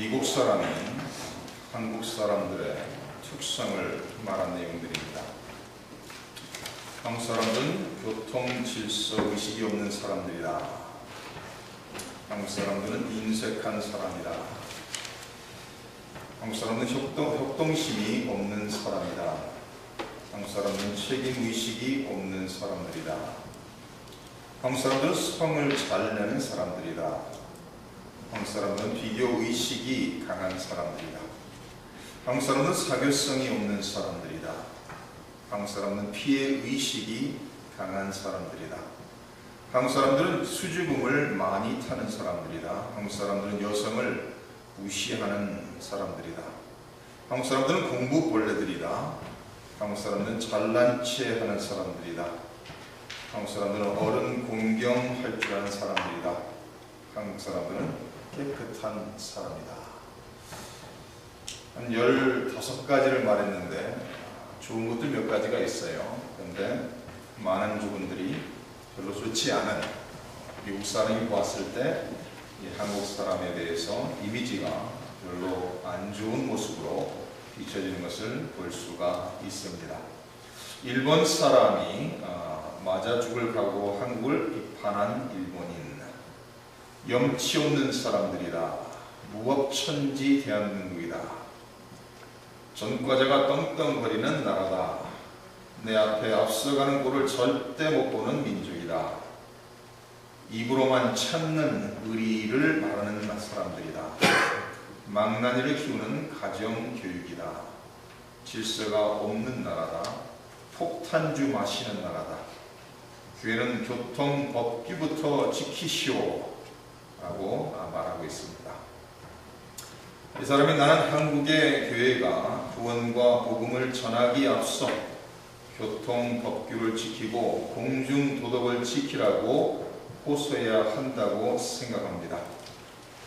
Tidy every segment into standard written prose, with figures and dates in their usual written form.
미국 사람이 한국 사람들의 특성을 말한 내용들입니다. 한국 사람들은 교통 질서 의식이 없는 사람들이다. 한국 사람들은 인색한 사람이다. 한국 사람들은 협동심이 없는 사람이다. 한국 사람들은 책임의식이 없는 사람들이다. 한국 사람들은 성을 잘 내는 사람들이다. 한국 사람들은 비교의식이 강한 사람들이다. 한국 사람들은 사교성이 없는 사람들이다. 한국 사람들은 피해의식이 강한 사람들이다. 한국 사람들은 수줍음을 많이 타는 사람들이다. 한국 사람들은 여성을 무시하는 사람들이다. 한국 사람들은 공부벌레들이다. 한국 사람들은 잘난 체 하는 사람들이다. 한국 사람들은 어른 공경할 줄 아는 사람들이다. 한국 사람들은 깨끗한 사람이다. 한 15가지를 말했는데 좋은 것들 몇 가지가 있어요. 그런데 많은 부분들이 별로 좋지 않은, 미국 사람이 보았을 때 한국 사람에 대해서 이미지가 별로 안 좋은 모습으로 비춰지는 것을 볼 수가 있습니다. 일본 사람이 맞아 죽을 각오로 한국을 비판한 일본인, 염치 없는 사람들이다. 무법천지 대한민국이다. 전과자가 떵떵거리는 나라다. 내 앞에 앞서가는 꼴을 절대 못 보는 민족이다. 입으로만 찾는 의리를 말하는 사람들이다. 망나니를 키우는 가정교육이다. 질서가 없는 나라다. 폭탄주 마시는 나라다. 교회는 교통법규부터 지키시오 라고 말하고 있습니다. 이 사람이 나는 한국의 교회가 구원과 복음을 전하기에 앞서 교통법규를 지키고 공중도덕을 지키라고 호소해야 한다고 생각합니다.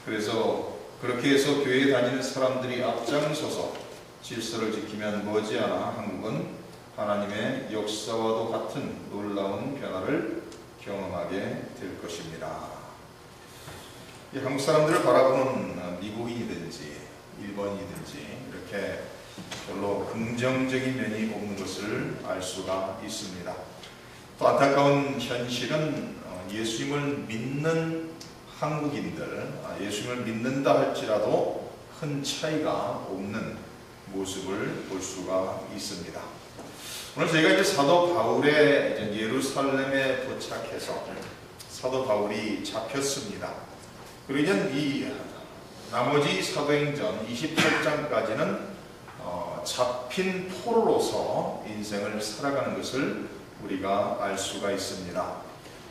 그래서 그렇게 해서 교회에 다니는 사람들이 앞장서서 질서를 지키면 머지않아 한국은 하나님의 역사와도 같은 놀라운 변화를 경험하게 될 것입니다. 이 한국 사람들을 바라보는 미국인이든지 일본이든지 이렇게 별로 긍정적인 면이 없는 것을 알 수가 있습니다. 또 안타까운 현실은 예수님을 믿는 한국인들, 예수님을 믿는다 할지라도 큰 차이가 없는 모습을 볼 수가 있습니다. 오늘 저희가 이제 사도 바울의 이제 예루살렘에 도착해서 사도 바울이 잡혔습니다. 그리고 이제 이 나머지 사도행전 28장까지는 잡힌 포로로서 인생을 살아가는 것을 우리가 알 수가 있습니다.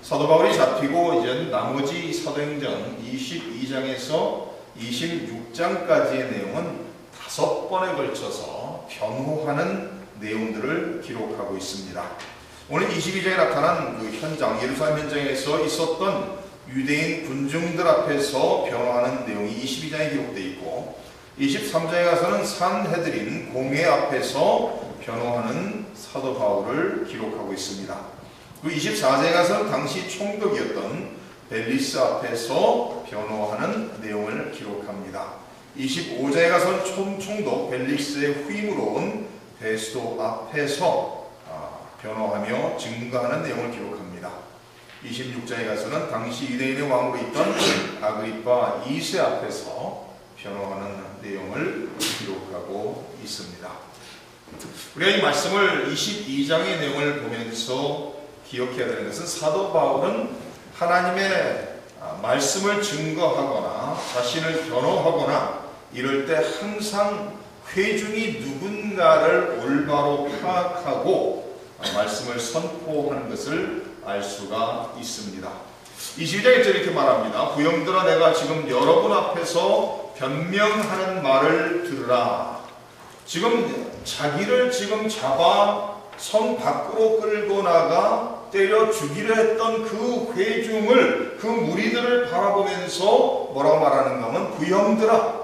사도 바울이 잡히고 이제 나머지 사도행전 22장에서 26장까지의 내용은 5번에 걸쳐서 변호하는 내용들을 기록하고 있습니다. 오늘 22장에 나타난 그 현장, 예루살렘 현장에서 있었던 유대인 군중들 앞에서 변호하는 내용이 22장에 기록되어 있고, 23장에 가서는 산헤드린 공회 앞에서 변호하는 사도 바울을 기록하고 있습니다. 그리고 24장에 가서는 당시 총독이었던 벨리스 앞에서 변호하는 내용을 기록합니다. 25장에 가서는 총독 벨리스의 후임으로 온 베스도 앞에서 변호하며 증거하는 내용을 기록합니다. 26장에 가서는 당시 유대인의 왕으로 있던 아그리파 2세 앞에서 변호하는 내용을 기록하고 있습니다. 우리가 이 말씀을 22장의 내용을 보면서 기억해야 되는 것은 사도 바울은 하나님의 말씀을 증거하거나 자신을 변호하거나 이럴 때 항상 회중이 누군가를 올바로 파악하고 말씀을 선포하는 것을 알 수가 있습니다. 22장에 이렇게 말합니다. 부형들아, 내가 지금 여러분 앞에서 변명하는 말을 들으라. 지금 자기를 잡아 성 밖으로 끌고 나가 때려 죽이려 했던 그 회중을, 그 무리들을 바라보면서 뭐라고 말하는가 하면 부형들아,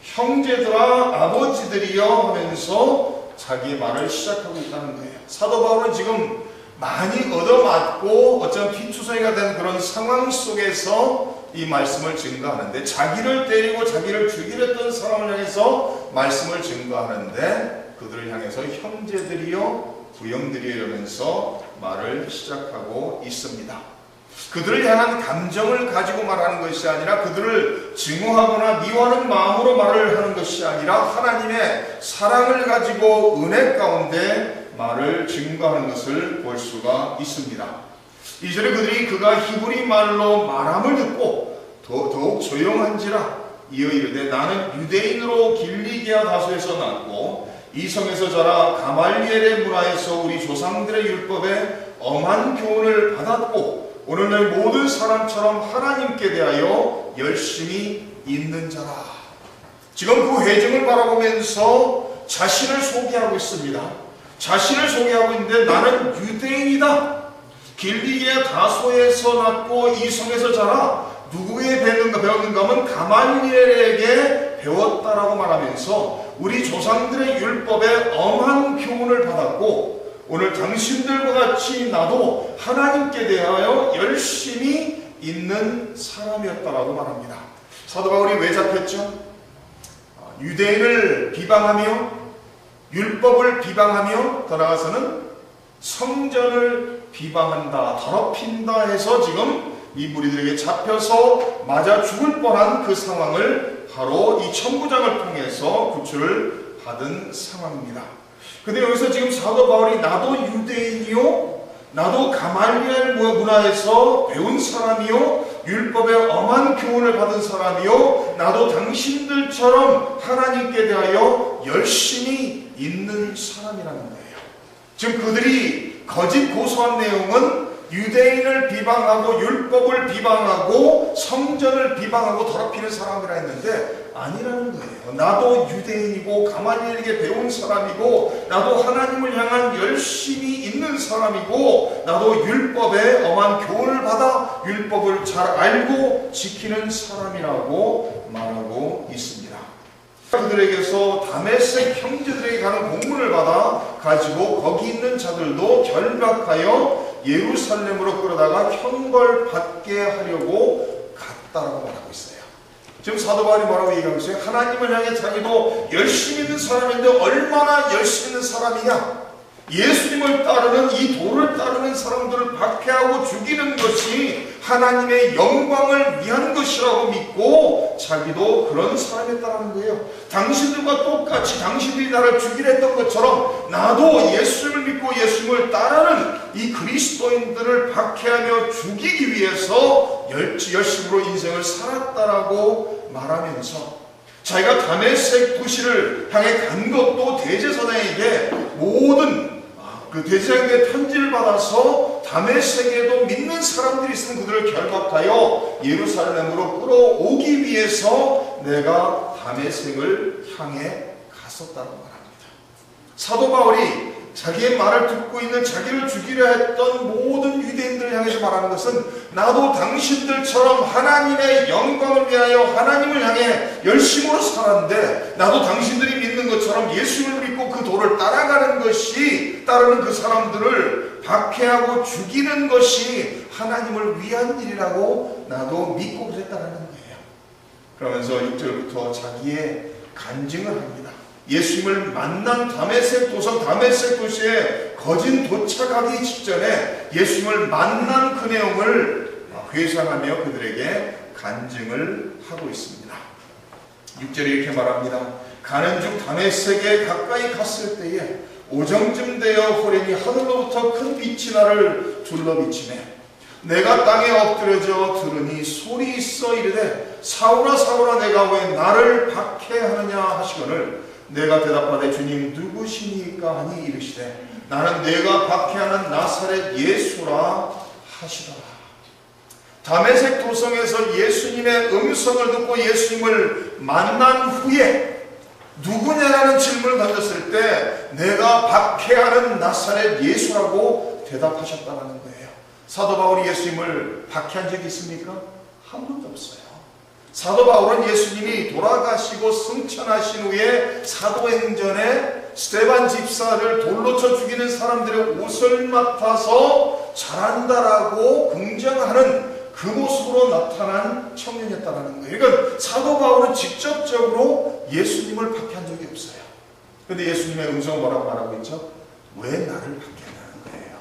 형제들아, 아버지들이여 하면서 자기의 말을 시작하고 있다는 거예요. 사도 바울은 지금 많이 얻어맞고 어쩌면 피투성이가 된 그런 상황 속에서 이 말씀을 증거하는데, 자기를 때리고 자기를 죽이려 했던 사람을 향해서 말씀을 증거하는데, 그들을 향해서 형제들이요 부형들이요 이러면서 말을 시작하고 있습니다. 그들을 향한 감정을 가지고 말하는 것이 아니라, 그들을 증오하거나 미워하는 마음으로 말을 하는 것이 아니라, 하나님의 사랑을 가지고 은혜 가운데 말을 증거하는 것을 볼 수가 있습니다. 이전에 그들이 그가 히브리 말로 말함을 듣고 더욱 조용한지라 이어 이르되, 나는 유대인으로 길리기아 다소에서 났고 이 성에서 자라 가말리엘의 문화에서 우리 조상들의 율법에 엄한 교훈을 받았고 오늘날 모든 사람처럼 하나님께 대하여 열심히 있는 자라. 지금 그 회중을 바라보면서 자신을 소개하고 있습니다. 자신을 소개하고 있는데, 나는 유대인이다. 길리기아 다소에서 났고 이 성에서 자라 누구에 배웠는가 하면 가말리엘에게 배웠다라고 말하면서 우리 조상들의 율법에 엄한 교훈을 받았고 오늘 당신들과 같이 나도 하나님께 대하여 열심히 있는 사람이었다라고 말합니다. 사도 바울이 왜 잡혔죠? 유대인을 비방하며 율법을 비방하며 더 나아가서는 성전을 비방한다, 더럽힌다 해서 지금 이 무리들에게 잡혀서 맞아 죽을 뻔한 그 상황을 바로 이 천부장을 통해서 구출을 받은 상황입니다. 근데 여기서 지금 사도 바울이 나도 유대인이요, 나도 가말리엘 문화에서 배운 사람이요, 율법에 엄한 교훈을 받은 사람이요, 나도 당신들처럼 하나님께 대하여 열심히 있는 사람이라는 거예요. 지금 그들이 거짓 고소한 내용은 유대인을 비방하고 율법을 비방하고 성전을 비방하고 더럽히는 사람이라 했는데 아니라는 거예요. 나도 유대인이고 가말리엘에게 배운 사람이고 나도 하나님을 향한 열심히 있는 사람이고 나도 율법에 엄한 교훈을 받아 율법을 잘 알고 지키는 사람이라고 말하고 있습니다. 그들에게서 다메섹 형제들에게 가는 공문을 받아 가지고 거기 있는 자들도 결박하여 예루살렘으로 끌어다가 형벌받게 하려고 갔다라고 말하고 있어요. 지금 사도 바울이 뭐라고 얘기하고 있어요? 하나님을 향해 자기도 열심히 있는 사람인데 얼마나 열심히 있는 사람이냐? 예수님을 따르는 이 도를 따르는 사람들을 박해하고 죽이는 것이 하나님의 영광을 위한 것이라고 믿고 자기도 그런 사람이었다는 거예요. 당신들과 똑같이 당신들이 나를 죽이려 했던 것처럼 나도 예수님을 믿고 예수님을 따르는 이 그리스도인들을 박해하며 죽이기 위해서 열심으로 인생을 살았다라고 말하면서 자기가 다메섹 도시를 향해 간 것도 대제사장에게 모든 그 대제사장에게 편지를 받아서 다메섹에도 믿는 사람들이 있으면 그들을 결박하여 예루살렘으로 끌어오기 위해서 내가 다메섹을 향해 갔었다고 말합니다. 사도 바울이 자기의 말을 듣고 있는 자기를 죽이려 했던 모든 유대인들을 향해서 말하는 것은 나도 당신들처럼 하나님의 영광을 위하여 하나님을 향해 열심으로 살았는데 나도 당신들이 믿는 것처럼 예수를 믿고 그 도를 따라가는 것이 따르는 그 사람들을 박해하고 죽이는 것이 하나님을 위한 일이라고 나도 믿고 그랬다는 거예요. 그러면서 6절부터 자기의 간증을 합니다. 예수님을 만난 다메섹 도시에 거진 도착하기 직전에 예수님을 만난 그 내용을 회상하며 그들에게 간증을 하고 있습니다. 6절에 이렇게 말합니다. 가는 중 다메섹에 가까이 갔을 때에 오정쯤 되어 호련히 하늘로부터 큰 빛이 나를 둘러비치네. 내가 땅에 엎드려져 들으니 소리 있어 이르되 사울아 사울아 내가 왜 나를 박해하느냐 하시거늘 내가 대답하되 주님 누구시니까 하니 이르시되 나는 내가 박해하는 나사렛 예수라 하시더라. 다메섹 도성에서 예수님의 음성을 듣고 예수님을 만난 후에 누구냐라는 질문을 던졌을 때 내가 박해하는 나사렛 예수라고 대답하셨다는 거예요. 사도 바울이 예수님을 박해한 적이 있습니까? 한 번도 없어요. 사도 바울은 예수님이 돌아가시고 승천하신 후에 사도행전에 스데반 집사를 돌로 쳐 죽이는 사람들의 옷을 맡아서 잘한다라고 긍정하는 그 모습으로 나타난 청년이었다는 거예요. 그러니까 사도 바울은 직접적으로 예수님을 박해한 적이 없어요. 그런데 예수님의 음성은 뭐라고 말하고 있죠? 왜 나를 박해한다는 거예요.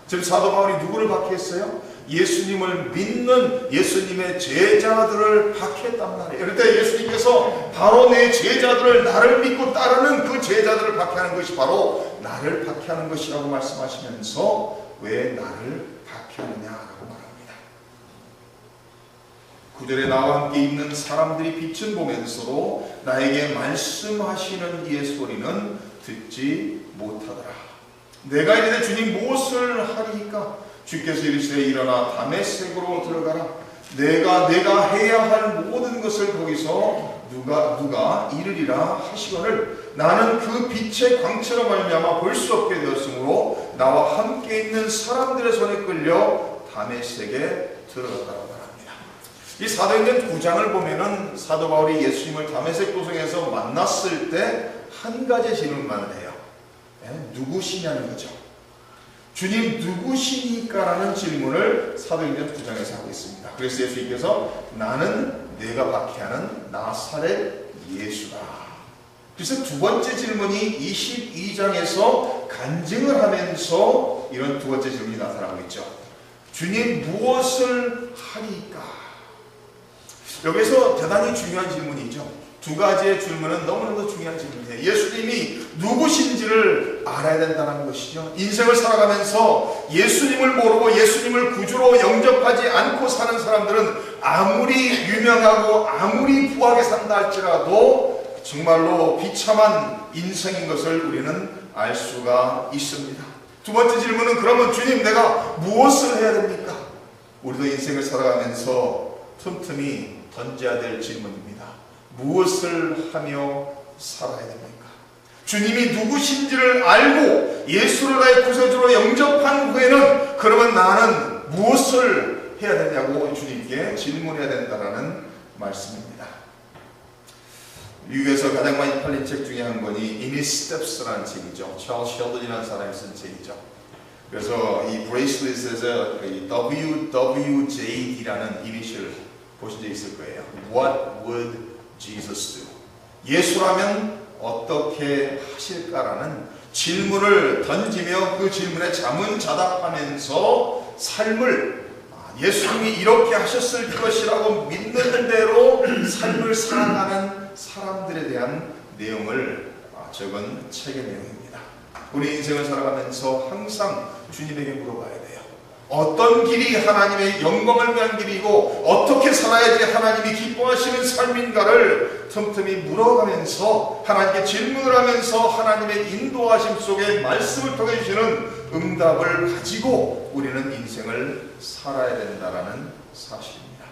지금 사도 바울이 누구를 박해했어요? 예수님을 믿는 예수님의 제자들을 박해했단 말이에요. 그럴 때 예수님께서 바로 내 제자들을 나를 믿고 따르는 그 제자들을 박해하는 것이 바로 나를 박해하는 것이라고 말씀하시면서 왜 나를 박해하느냐라고 말합니다. 9절에 나와 함께 있는 사람들이 빛을 보면서도 나에게 말씀하시는 이의 소리는 듣지 못하더라. 내가 이르되 주님 무엇을 하리이까? 주께서 이르시되 일어나 다메섹으로 들어가라. 내가 해야 할 모든 것을 거기서 누가 이르리라 하시거늘 나는 그 빛의 광채로 말미암아 볼 수 없게 되었으므로 나와 함께 있는 사람들의 손에 끌려 다메섹에 들어갔다고 말합니다. 이 사도행전 9장을 보면은 사도 바울이 예수님을 다메섹 도성에서 만났을 때 한 가지 질문만을 해요. 누구시냐는 거죠. 주님 누구시니까? 라는 질문을 사도행전 9장에서 하고 있습니다. 그래서 예수님께서 나는 내가 박해하는 나사렛 예수다. 그래서 두 번째 질문이 22장에서 간증을 하면서 이런 두 번째 질문이 나타나고 있죠. 주님 무엇을 하리까? 여기서 대단히 중요한 질문이죠. 두 가지의 질문은 너무나도 중요한 질문이에요. 예수님이 누구신지를 알아야 된다는 것이죠. 인생을 살아가면서 예수님을 모르고 예수님을 구주로 영접하지 않고 사는 사람들은 아무리 유명하고 아무리 부하게 산다 할지라도 정말로 비참한 인생인 것을 우리는 알 수가 있습니다. 두 번째 질문은 그러면 주님 내가 무엇을 해야 됩니까? 우리도 인생을 살아가면서 틈틈이 던져야 될 질문입니다. 무엇을 하며 살아야 됩니까? 주님이 누구신지를 알고 예수를 나의 구세주로 영접한 후에는 그러면 나는 무엇을 해야 되냐고 주님께 질문해야 된다는 말씀입니다. 미국에서 가장 많이 팔린 책 중에 한 권이 In His Steps라는 책이죠. 찰스 셸던이라는 사람이 쓴 책이죠. 그래서 이 브레이슬릿에서 WWJD라는 이니셜 보신 적 있을 거예요. What would Jesus do? 예수라면 어떻게 하실까라는 질문을 던지며 그 질문에 자문자답하면서 삶을 예수님이 이렇게 하셨을 것이라고 믿는 대로 삶을 살아가는 사람들에 대한 내용을 적은 책의 내용입니다. 우리 인생을 살아가면서 항상 주님에게 물어봐야 돼요. 어떤 길이 하나님의 영광을 위한 길이고 어떻게 살아야지 하나님이 기뻐하시는 삶인가를 틈틈이 물어가면서 하나님께 질문을 하면서 하나님의 인도하심 속에 말씀을 통해 주시는 응답을 가지고 우리는 인생을 살아야 된다는 사실입니다.